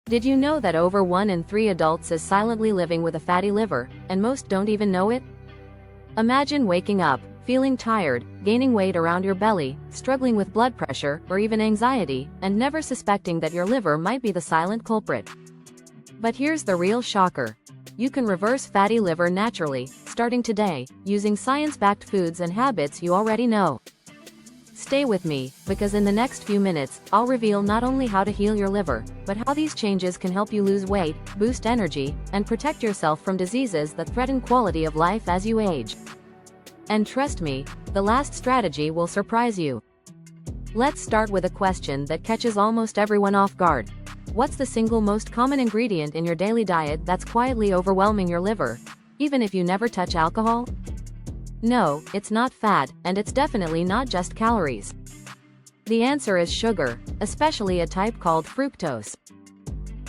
Did you know that over 1 in 3 adults is silently living with a fatty liver, and most don't even know it? Imagine waking up, feeling tired, gaining weight around your belly, struggling with blood pressure, or even anxiety, and never suspecting that your liver might be the silent culprit. But here's the real shocker. You can reverse fatty liver naturally, starting today, using science-backed foods and habits you already know. Stay with me, because in the next few minutes, I'll reveal not only how to heal your liver, but how these changes can help you lose weight, boost energy, and protect yourself from diseases that threaten quality of life as you age. And trust me, the last strategy will surprise you. Let's start with a question that catches almost everyone off guard. What's the single most common ingredient in your daily diet that's quietly overwhelming your liver, even if you never touch alcohol? No, it's not fat, and it's definitely not just calories. The answer is sugar, especially a type called fructose.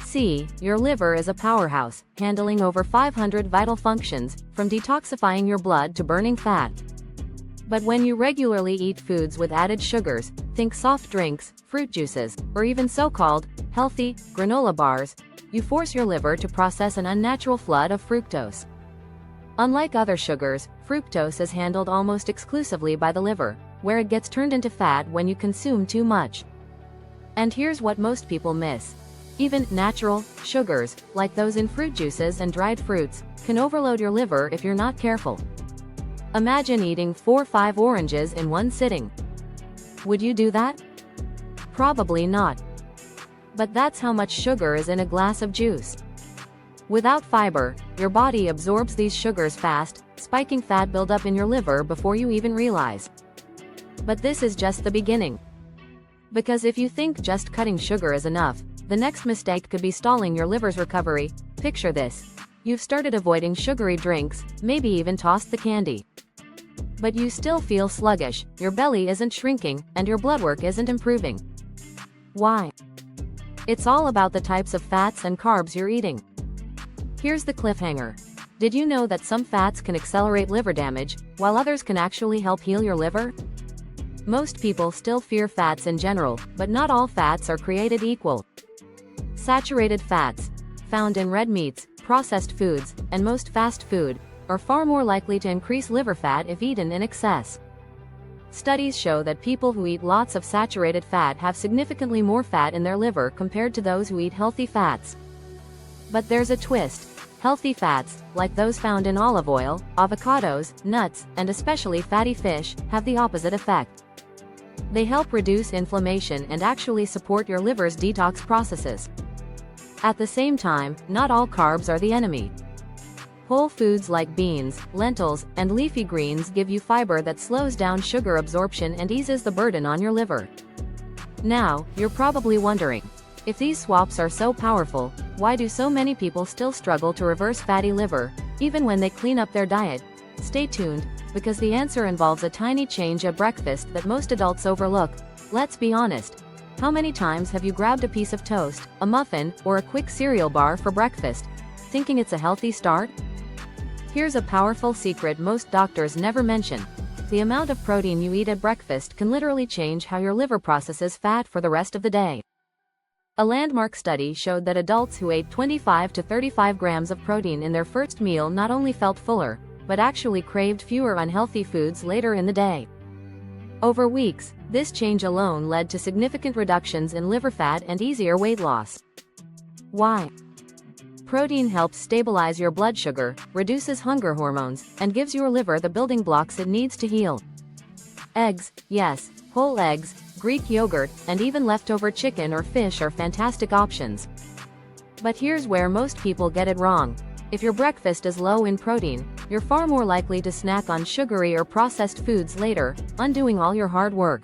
See, your liver is a powerhouse, handling over 500 vital functions, from detoxifying your blood to burning fat. But when you regularly eat foods with added sugars, think soft drinks, fruit juices, or even so-called healthy granola bars, you force your liver to process an unnatural flood of fructose. Unlike other sugars, fructose is handled almost exclusively by the liver, where it gets turned into fat when you consume too much. And here's what most people miss. Even natural sugars, like those in fruit juices and dried fruits, can overload your liver if you're not careful. Imagine eating 4 or 5 oranges in one sitting. Would you do that? Probably not. But that's how much sugar is in a glass of juice. Without fiber, your body absorbs these sugars fast, spiking fat buildup in your liver before you even realize. But this is just the beginning. Because if you think just cutting sugar is enough, the next mistake could be stalling your liver's recovery. Picture this. You've started avoiding sugary drinks, maybe even tossed the candy. But you still feel sluggish, your belly isn't shrinking, and your blood work isn't improving. Why? It's all about the types of fats and carbs you're eating. Here's the cliffhanger. Did you know that some fats can accelerate liver damage, while others can actually help heal your liver? Most people still fear fats in general, but not all fats are created equal. Saturated fats, found in red meats, processed foods, and most fast food, are far more likely to increase liver fat if eaten in excess. Studies show that people who eat lots of saturated fat have significantly more fat in their liver compared to those who eat healthy fats. But there's a twist. Healthy fats, like those found in olive oil, avocados, nuts, and especially fatty fish, have the opposite effect. They help reduce inflammation and actually support your liver's detox processes. At the same time, not all carbs are the enemy. Whole foods like beans, lentils, and leafy greens give you fiber that slows down sugar absorption and eases the burden on your liver. Now, you're probably wondering, if these swaps are so powerful, why do so many people still struggle to reverse fatty liver, even when they clean up their diet? Stay tuned, because the answer involves a tiny change at breakfast that most adults overlook. Let's be honest. How many times have you grabbed a piece of toast, a muffin, or a quick cereal bar for breakfast, thinking it's a healthy start? Here's a powerful secret most doctors never mention. The amount of protein you eat at breakfast can literally change how your liver processes fat for the rest of the day. A landmark study showed that adults who ate 25 to 35 grams of protein in their first meal not only felt fuller, but actually craved fewer unhealthy foods later in the day. Over weeks, this change alone led to significant reductions in liver fat and easier weight loss. Why? Protein helps stabilize your blood sugar, reduces hunger hormones, and gives your liver the building blocks it needs to heal. Eggs, yes, whole eggs, Greek yogurt, and even leftover chicken or fish are fantastic options. But here's where most people get it wrong. If your breakfast is low in protein, you're far more likely to snack on sugary or processed foods later, undoing all your hard work.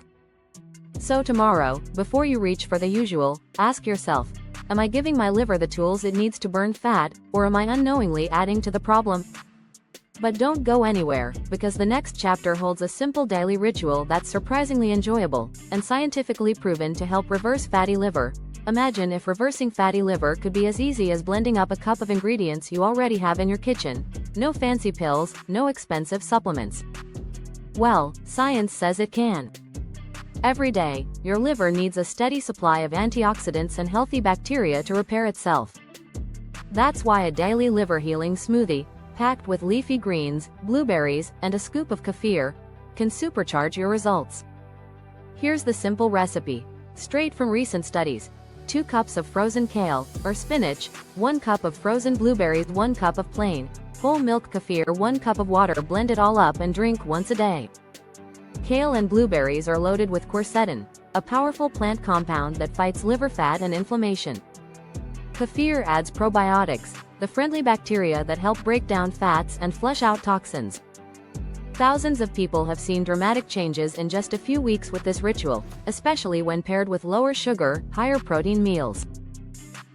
So tomorrow, before you reach for the usual, ask yourself, am I giving my liver the tools it needs to burn fat, or am I unknowingly adding to the problem? But don't go anywhere, because the next chapter holds a simple daily ritual that's surprisingly enjoyable, and scientifically proven to help reverse fatty liver. Imagine if reversing fatty liver could be as easy as blending up a cup of ingredients you already have in your kitchen. No fancy pills, no expensive supplements. Well, science says it can. Every day, your liver needs a steady supply of antioxidants and healthy bacteria to repair itself. That's why a daily liver healing smoothie, packed with leafy greens, blueberries, and a scoop of kefir, can supercharge your results. Here's the simple recipe, straight from recent studies. 2 cups of frozen kale, or spinach, 1 cup of frozen blueberries, 1 cup of plain, whole milk kefir, 1 cup of water. Blend it all up and drink once a day. Kale and blueberries are loaded with quercetin, a powerful plant compound that fights liver fat and inflammation. Kefir adds probiotics, the friendly bacteria that help break down fats and flush out toxins. Thousands of people have seen dramatic changes in just a few weeks with this ritual, especially when paired with lower sugar, higher protein meals.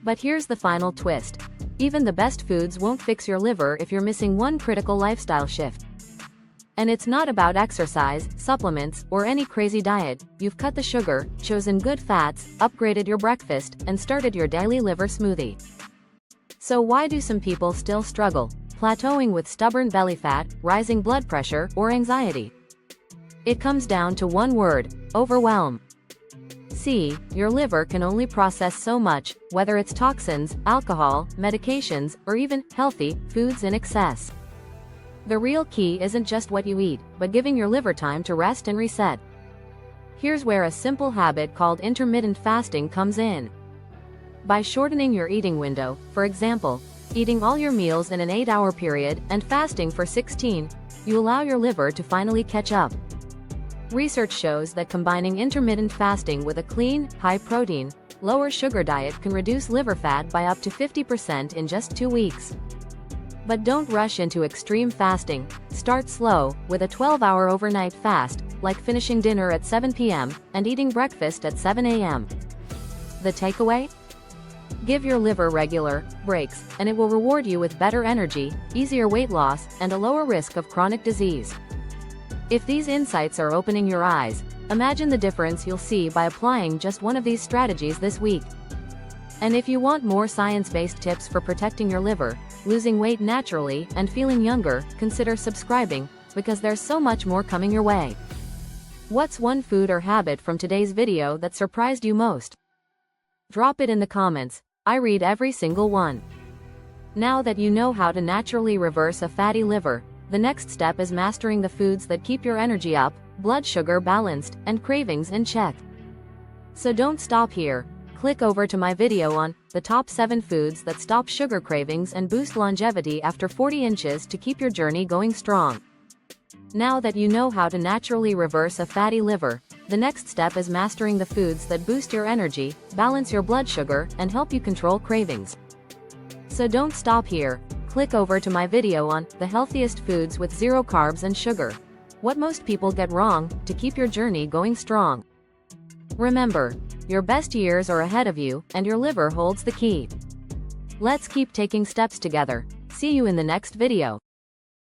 But here's the final twist. Even the best foods won't fix your liver if you're missing one critical lifestyle shift. And it's not about exercise, supplements, or any crazy diet. You've cut the sugar, chosen good fats, upgraded your breakfast, and started your daily liver smoothie. So why do some people still struggle, plateauing with stubborn belly fat, rising blood pressure, or anxiety? It comes down to one word: overwhelm. See, your liver can only process so much, whether it's toxins, alcohol, medications, or even healthy foods in excess. The real key isn't just what you eat, but giving your liver time to rest and reset. Here's where a simple habit called intermittent fasting comes in. By shortening your eating window, for example, eating all your meals in an 8-hour period and fasting for 16, you allow your liver to finally catch up. Research shows that combining intermittent fasting with a clean, high-protein, lower-sugar diet can reduce liver fat by up to 50% in just 2 weeks. But don't rush into extreme fasting. Start slow, with a 12-hour overnight fast, like finishing dinner at 7 p.m. and eating breakfast at 7 a.m. The takeaway? Give your liver regular breaks, and it will reward you with better energy, easier weight loss, and a lower risk of chronic disease. If these insights are opening your eyes, imagine the difference you'll see by applying just one of these strategies this week. And if you want more science-based tips for protecting your liver, losing weight naturally, and feeling younger, consider subscribing, because there's so much more coming your way. What's one food or habit from today's video that surprised you most? Drop it in the comments. I read every single one. Now that you know how to naturally reverse a fatty liver, the next step is mastering the foods that keep your energy up, blood sugar balanced, and cravings in check. So don't stop here. Click over to my video on the top 7 foods that stop sugar cravings and boost longevity after 40 inches to keep your journey going strong. Now that you know how to naturally reverse a fatty liver, the next step is mastering the foods that boost your energy, balance your blood sugar, and help you control cravings. So don't stop here. Click over to my video on the healthiest foods with 0 carbs and sugar. What most people get wrong to keep your journey going strong. Remember, your best years are ahead of you, and your liver holds the key. Let's keep taking steps together. See you in the next video.